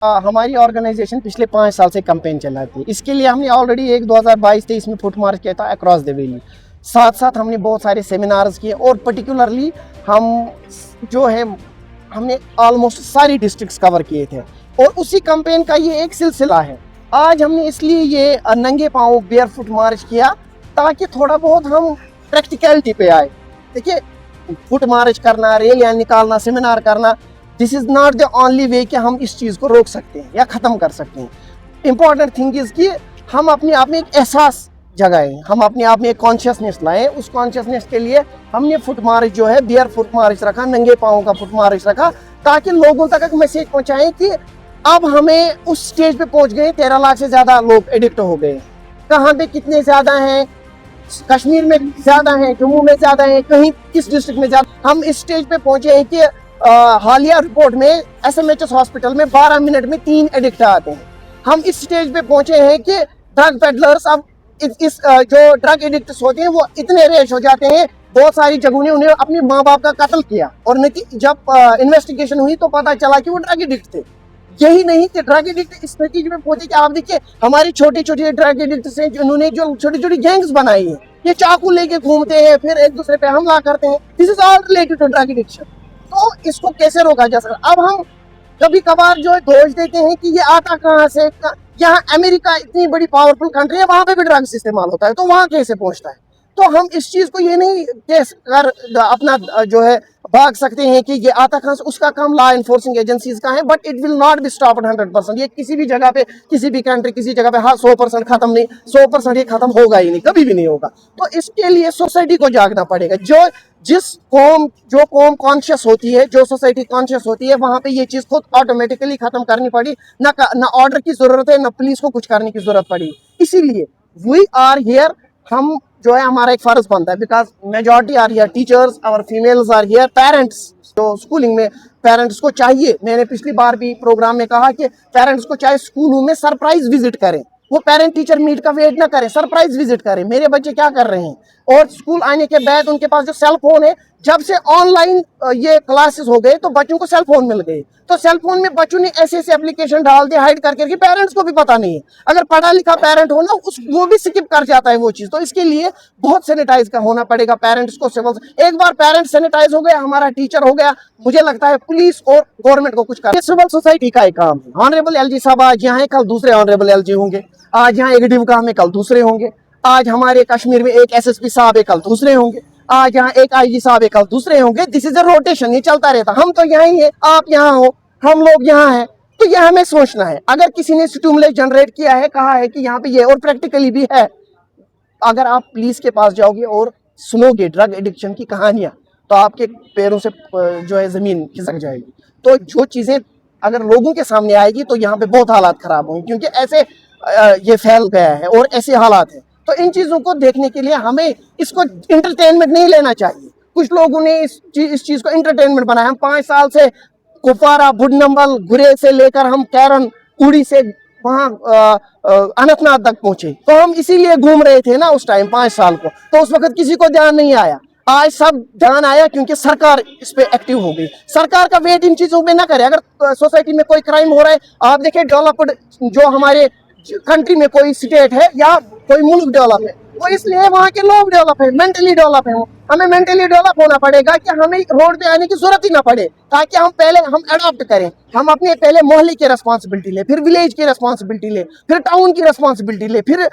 हमारी ऑर्गेनाइजेशन पिछले 5 साल से कैंपेन चलाती है। इसके लिए हमने ऑलरेडी एक 2022-23 में फुट मार्च किया था अक्रॉस द वैली। साथ साथ हमने बहुत सारे सेमिनार्स किए और पर्टिकुलरली हम जो है हमने ऑलमोस्ट सारी डिस्ट्रिक्ट्स कवर किए थे और उसी कैंपेन का ये एक सिलसिला है। आज हमने इसलिए ये नंगे पाँव बेयर फुट मार्च किया ताकि थोड़ा बहुत हम प्रैक्टिकलिटी पे आए। देखिए, फुट मार्च करना, रैलियाँ निकालना, सेमिनार करना, this is not the only way कि हम इस चीज़ को रोक सकते हैं या ख़त्म कर सकते हैं। इम्पॉर्टेंट थिंग इज़ कि हम अपने आप में एक एहसास जगाएं, हम अपने आप में एक कॉन्शियसनेस लाएं। उस कॉन्शियसनेस के लिए हमने फुट मार्च जो है बेयर फुट मार्च रखा, नंगे पाँव का फुट मार्च रखा, ताकि लोगों तक एक मैसेज पहुँचाएं कि अब हमें उस स्टेज पे पहुँच गए। 13 लाख से ज़्यादा लोग एडिक्ट हो गए। कहाँ पे कितने ज़्यादा हैं? कश्मीर में ज़्यादा हैं, जम्मू में ज़्यादा हैं, कहीं किस डिस्ट्रिक्ट में ज़्यादा। हम इस स्टेज पे पहुँचे हैं कि हालिया रिपोर्ट में SMHS हॉस्पिटल में 12 मिनट में 3 एडिक्ट आते हैं। हम इस स्टेज पे पहुँचे हैं कि ड्रग पेडलर्स अब इस जो ड्रग एडिक्ट्स होते हैं वो इतने रेश हो जाते हैं। बहुत सारी जगहों ने उन्हें अपने माँ बाप का कत्ल किया और जब इन्वेस्टिगेशन हुई तो पता चला कि वो ड्रग एडिक्ट थे। यही नहीं कि ड्रग एडिक्ट इस नतीजे में पहुंचे कि आप देखिए हमारी छोटी छोटी ड्रग एडिक्ट्स हैं जिन्होंने जो छोटी छोटी गैंग्स बनाई हैं, ये चाकू लेके घूमते हैं, फिर एक दूसरे पे हमला करते हैं। This is all related to drug addiction. तो इसको कैसे रोका जा सकता? अब हम कभी कभार जो है दोष देते हैं कि ये आता कहाँ से। यहाँ अमेरिका इतनी बड़ी पावरफुल कंट्री है, वहां पे भी ड्रग्स इस्तेमाल होता है, तो वहां कैसे पहुंचता है? तो हम इस चीज को ये नहीं केस कर अपना जो है भाग सकते हैं कि ये आता कहाँ से। उसका काम लॉ एनफोर्सिंग एजेंसीज का है, but it will not be stopped 100%। ये किसी भी जगह पे, किसी भी कंट्री, किसी जगह पे 100% खत्म नहीं, 100% ये खत्म होगा ही नहीं, कभी भी नहीं होगा। तो इसके लिए सोसाइटी को जागना पड़ेगा। जो कौम कॉन्शियस होती है, जो सोसाइटी कॉन्शियस होती है, वहां पे ये चीज खुद ऑटोमेटिकली खत्म करनी पड़ी। ना ऑर्डर की जरूरत है, ना पुलिस को कुछ करने की जरूरत पड़ी। इसीलिए वी आर हियर। हम जो है हमारा एक फर्ज बनता है, because majority are here, teachers और फीमेल्स आर हियर, पेरेंट्स जो स्कूलिंग में, पेरेंट्स को चाहिए, मैंने पिछली बार भी प्रोग्राम में कहा कि पेरेंट्स को चाहे स्कूलों में सरप्राइज विजिट करें, वो पेरेंट टीचर मीट का वेट ना करें, सरप्राइज विजिट करें, मेरे बच्चे क्या कर रहे हैं। और स्कूल आने के बाद उनके पास जो सेल फोन है, जब से ऑनलाइन ये क्लासेस हो गए तो बच्चों को सेल फोन मिल गए, तो सेल फोन में बच्चों ने ऐसे ऐसे एप्लीकेशन डाल दिए हाइड करके कि पेरेंट्स को भी पता नहीं है। अगर पढ़ा लिखा पेरेंट हो ना, वो भी स्किप कर जाता है वो चीज। तो इसके लिए बहुत सैनिटाइज का होना पड़ेगा पेरेंट्स को। सिविल एक बार पेरेंट सैनिटाइज हो गया, हमारा टीचर हो गया, मुझे लगता है पुलिस और गवर्नमेंट को कुछ करना। सिविल सोसाइटी का एक काम है। ऑनरेबल LG साहब आज यहाँ है, कल दूसरे ऑनरेबल LG होंगे। आज यहाँ एक डिवका में, कल दूसरे होंगे। आज हमारे कश्मीर में एक SSP साहब है, कल दूसरे होंगे। आज यहाँ एक IG साहब है, कल दूसरे होंगे। दिस इज अ रोटेशन, ये चलता रहता। हम तो यहाँ ही है, आप यहाँ हो, हम लोग यहाँ हैं, तो ये हमें सोचना है। अगर किसी ने स्टिमुलस जनरेट किया है, कहा है कि यहाँ पे ये, और प्रैक्टिकली भी है। अगर आप पुलिस के पास जाओगे और सुनोगे ड्रग एडिक्शन की कहानियां, तो आपके पैरों से जो है जमीन खिसक जाएगी। तो जो चीजें अगर लोगों के सामने आएगी तो यहाँ पे बहुत हालात खराब होंगे, क्योंकि ऐसे ये फैल गया है और ऐसे हालात हैं। तो इन चीजों को देखने के लिए हमें इसको इंटरटेनमेंट नहीं लेना चाहिए। कुछ लोगों ने इस चीज को इंटरटेनमेंट बनाया। हम 5 साल से कुपवारा, बुडनम्बल, गुरेज से लेकर हम कैरन, उड़ी से वहाँ अनंतनाग तक पहुंचे, तो हम इसीलिए घूम रहे थे ना उस टाइम 5 साल को। तो उस वक्त किसी को ध्यान नहीं आया। आज सब ध्यान आया क्योंकि सरकार इस पे एक्टिव हो गई। सरकार का वेट इन चीजों में ना करे। अगर सोसाइटी में कोई क्राइम हो रहा है, आप देखिए डेवलप्ड जो हमारे कंट्री में कोई स्टेट है या कोई मुल्क डेवलप है, वो इसलिए वहाँ के लोग डेवलप है, मेंटली डेवलप है। हमें मेंटली डेवलप होना पड़ेगा कि हमें रोड पे आने की जरूरत ही ना पड़े, ताकि हम अडॉप्ट करें। हम अपने पहले मोहल्ले की रेस्पॉन्सिबिलिटी ले, फिर विलेज की रेस्पॉन्सिबिलिटी ले, फिर टाउन की रेस्पॉन्सिबिलिटी ले, फिर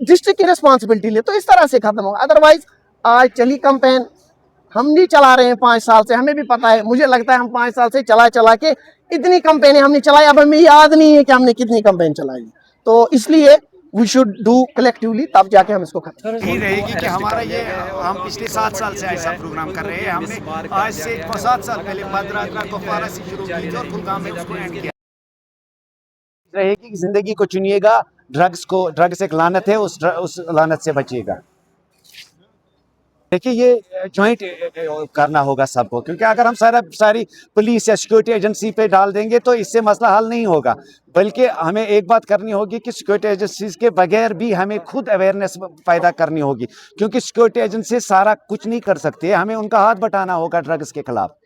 डिस्ट्रिक्ट की रेस्पॉन्सिबिलिटी ले, तो इस तरह से खत्म होगा। अदरवाइज आज चली कैंपेन, हम नहीं चला रहे हैं 5 साल से, हमें भी पता है। मुझे लगता है हम 5 साल से चला के इतनी कैंपेनें हमने चलाई, अब हमें याद नहीं है कि हमने कितनी कैंपेन चलाई। तो इसलिए वी शुड डू कलेक्टिवली, तब जाके हम इसको खत्म ही रहेगी कि हमारा ये, हम पिछले 7 साल से ऐसा प्रोग्राम कर रहे हैं। हमने आज से 7 साल पहले भद्राद्रा कुपवारा से शुरू की थी और कुलगाम में उसको एंड किया रहेगी कि जिंदगी को चुनिएगा, ड्रग्स एक लानत है, उस लानत से बचिएगा। देखिए, ये ज्वाइंट करना होगा सबको, क्योंकि अगर हम सारी पुलिस या सिक्योरिटी एजेंसी पे डाल देंगे तो इससे मसला हल नहीं होगा। बल्कि हमें एक बात करनी होगी कि सिक्योरिटी एजेंसीज के बगैर भी हमें खुद अवेयरनेस पैदा करनी होगी, क्योंकि सिक्योरिटी एजेंसी सारा कुछ नहीं कर सकती है। हमें उनका हाथ बटाना होगा ड्रग्स के खिलाफ।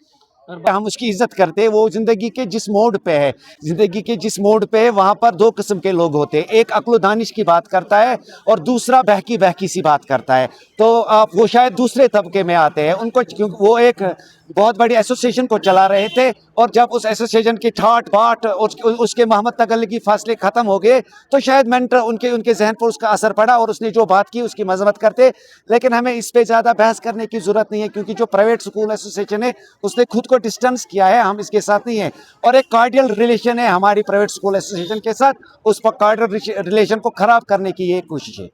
हम उसकी इज्जत करते हैं। वो जिंदगी के जिस मोड़ पे है, जिंदगी के जिस मोड़ पे है, वहाँ पर दो किस्म के लोग होते हैं, एक अक्ल दानिश की बात करता है और दूसरा बहकी बहकी सी बात करता है। तो वो शायद दूसरे तबके में आते हैं। उनको वो एक बहुत बड़ी एसोसिएशन को चला रहे थे और जब उस एसोसिएशन की ठाट बाट उसके मोहम्मद तगल्लुकी फासले ख़त्म हो गए तो शायद मेंटर उनके जहन पर उसका असर पड़ा और उसने जो बात की उसकी मजम्मत करते। लेकिन हमें इस पे ज़्यादा बहस करने की ज़रूरत नहीं है, क्योंकि जो प्राइवेट स्कूल एसोसिएशन है उसने खुद को डिस्टेंस किया है, हम इसके साथ नहीं है। और एक कार्डियल रिलेशन है हमारी प्राइवेट स्कूल एसोसिएशन के साथ, उस पर कार्डियल रिलेशन को ख़राब करने की ये कोशिश है।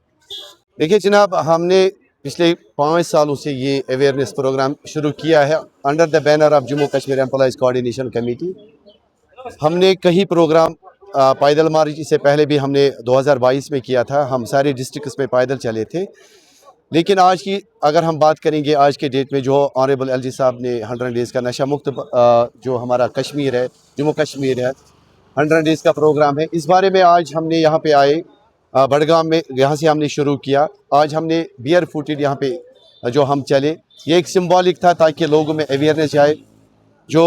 देखिए जनाब, हमने पिछले 5 सालों से ये अवेयरनेस प्रोग्राम शुरू किया है under the banner of Jammu Kashmir employees coordination committee. हमने कई प्रोग्राम पैदल मार्च इससे पहले भी हमने 2022 में किया था, हम सारे डिस्ट्रिक्ट्स में पैदल चले थे। लेकिन आज की अगर हम बात करेंगे, आज के डेट में जो ऑनरेबल एलजी साहब ने 100 डेज़ का नशा मुक्त जो हमारा कश्मीर है, जम्मू कश्मीर है, 100 डेज़ का प्रोग्राम है, इस बारे में आज हमने यहाँ पे आए बड़गाम में, यहाँ से हमने शुरू किया। आज हमने बियर फुटेड यहाँ पे जो हम चले, ये एक सिंबॉलिक था ताकि लोगों में अवेयरनेस आए। जो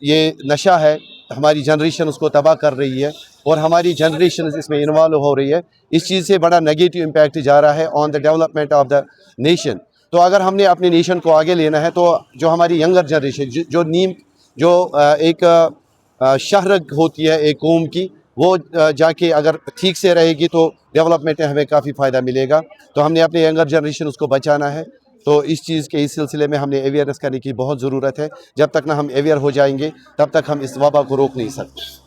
ये नशा है हमारी जनरेशन उसको तबाह कर रही है और हमारी जनरेशन इसमें इन्वॉल्व हो रही है। इस चीज़ से बड़ा नेगेटिव इम्पैक्ट जा रहा है on the development of the nation. तो अगर हमने अपने नेशन को आगे लेना है तो जो हमारी यंगर जनरेशन जो एक शहरक होती है एक कौम की, वो जाके अगर ठीक से रहेगी तो डेवलपमेंट में हमें काफ़ी फ़ायदा मिलेगा। तो हमने अपने यंगर जनरेशन उसको बचाना है। तो इस चीज़ के इस सिलसिले में हमने अवेयरनेस करने की बहुत ज़रूरत है। जब तक ना हम अवेयर हो जाएंगे तब तक हम इस वबा को रोक नहीं सकते।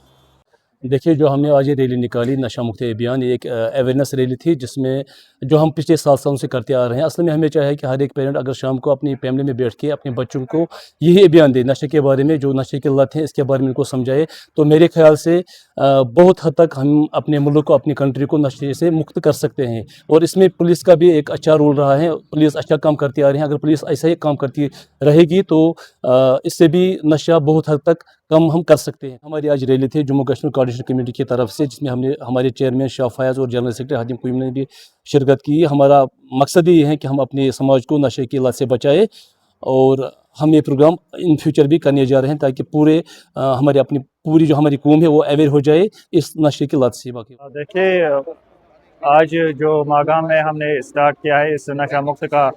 देखिए, जो हमने आज ये रैली निकाली नशा मुक्त अभियान, ये एक अवेयरनेस रैली थी जिसमें जो हम पिछले 7 सालों से करते आ रहे हैं। असल में हमें चाहिए कि हर एक पेरेंट अगर शाम को अपनी फैमिली में बैठ के अपने बच्चों को यही अभियान दे, नशे के बारे में, जो नशे की लत है इसके बारे में उनको समझाए। तो मेरे ख्याल से बहुत हद तक हम अपने मुल्क को, अपनी कंट्री को नशे से मुक्त कर सकते हैं। और इसमें पुलिस का भी एक अच्छा रोल रहा है, पुलिस अच्छा काम करती आ रही है। अगर पुलिस ऐसा ही काम करती रहेगी तो इससे भी नशा बहुत हद तक कम हम कर सकते हैं। हमारी आज रैली थी जम्मू कश्मीर कोऑर्डिनेशन कमेटी की तरफ से, जिसमें हमने हमारे चेयरमैन शाह फयाज और जनरल सेक्रेटरी हातिम कुयूम ने भी शिरकत की। हमारा मकसद ये है कि हम अपने समाज को नशे की लत से बचाएं और हम ये प्रोग्राम इन फ्यूचर भी करने जा रहे हैं ताकि पूरी जो हमारी कौम है वो अवेयर हो जाए इस नशे की लत से। बाकी देखिए, आज जो मागाम में हमने स्टार्ट किया है इस नशा मुक्त का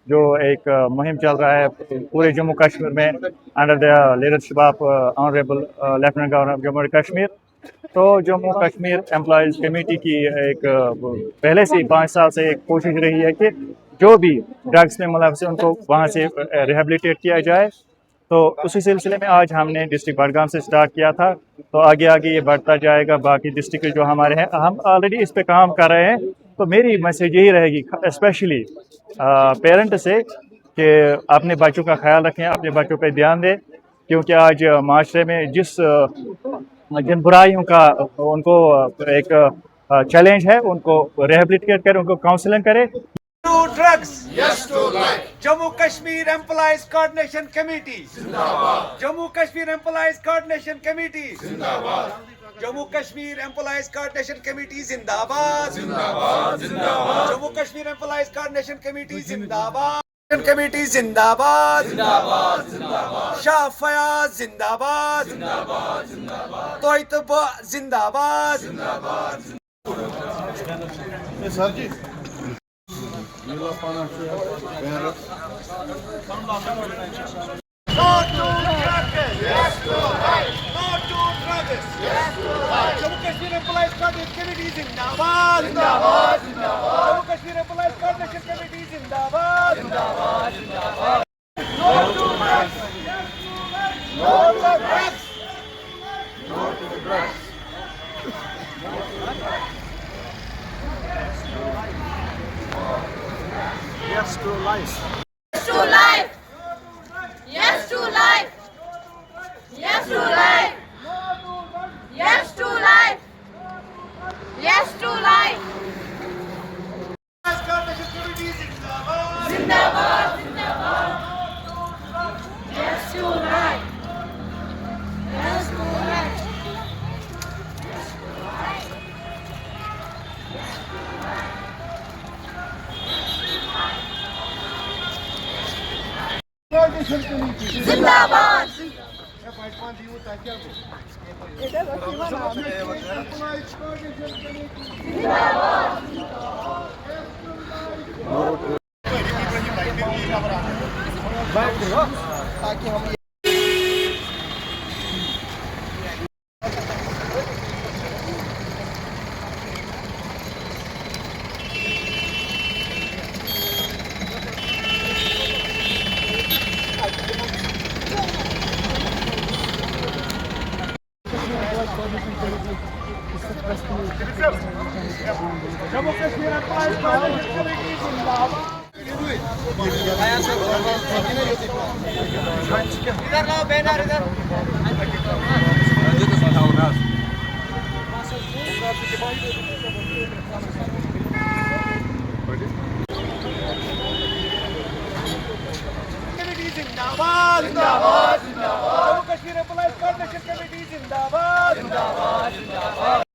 जो एक मुहिम चल रहा है पूरे जम्मू कश्मीर में under the leadership of honourable lieutenant governor of Jammu Kashmir. तो जम्मू कश्मीर एम्प्लॉइज़ कमेटी की एक पहले से 5 साल से एक कोशिश रही है कि जो भी ड्रग्स में मुलव्वस है उनको वहाँ से रिहेबिलिटेट किया जाए। तो उसी सिलसिले में आज हमने डिस्ट्रिक्ट बडगाम से स्टार्ट किया था, तो आगे आगे ये बढ़ता जाएगा। बाकी डिस्ट्रिक्ट जो हमारे हैं, हम ऑलरेडी इस पे काम कर रहे हैं। तो मेरी मैसेज यही रहेगी स्पेशली पेरेंट से कि अपने बच्चों का ख्याल रखें, अपने बच्चों पे ध्यान दें, क्योंकि आज माशरे में जिन बुराइयों का उनको एक चैलेंज है, उनको रिहेबिलिटेट करें, उनको काउंसलिंग करें। No drugs. Yes to life. Jammu Kashmir Employees Coordination Committee. Zindabad. Jammu Kashmir Employees Coordination Committee. Zindabad. Jammu Kashmir Employees Coordination Committee. Zindabad. Zindabad. Zindabad. Jammu Kashmir Employees Coordination Committee. Zindabad. Committee Zindabad. Zindabad. Zindabad. Shah Fayaz Zindabad. Zindabad. Zindabad. Toitba Zindabad. Zindabad. Sir ji. No to drugs. Yes to life. No to drugs. Yes to life. Jammu Kashmir Employees Coordination Committee Zindabad. Zindabad. Zindabad. Jammu Kashmir Employees Coordination Committee Zindabad. Zindabad. Zindabad. No to drugs. No to drugs. No to drugs. Yes to life. Yes to life. Yes to life. Yes to life. Yes to life. Yes to life. Zindabad. Zindabad. Yes to life. Yes to life. Zindabad. Jammu Kashmir employees coordination committee जिंदाबाद। इधर लाओ banner इधर। Committee जिंदाबाद जिंदाबाद जिंदाबाद। Jammu Kashmir employees coordination committee जिंदाबाद जिंदाबाद।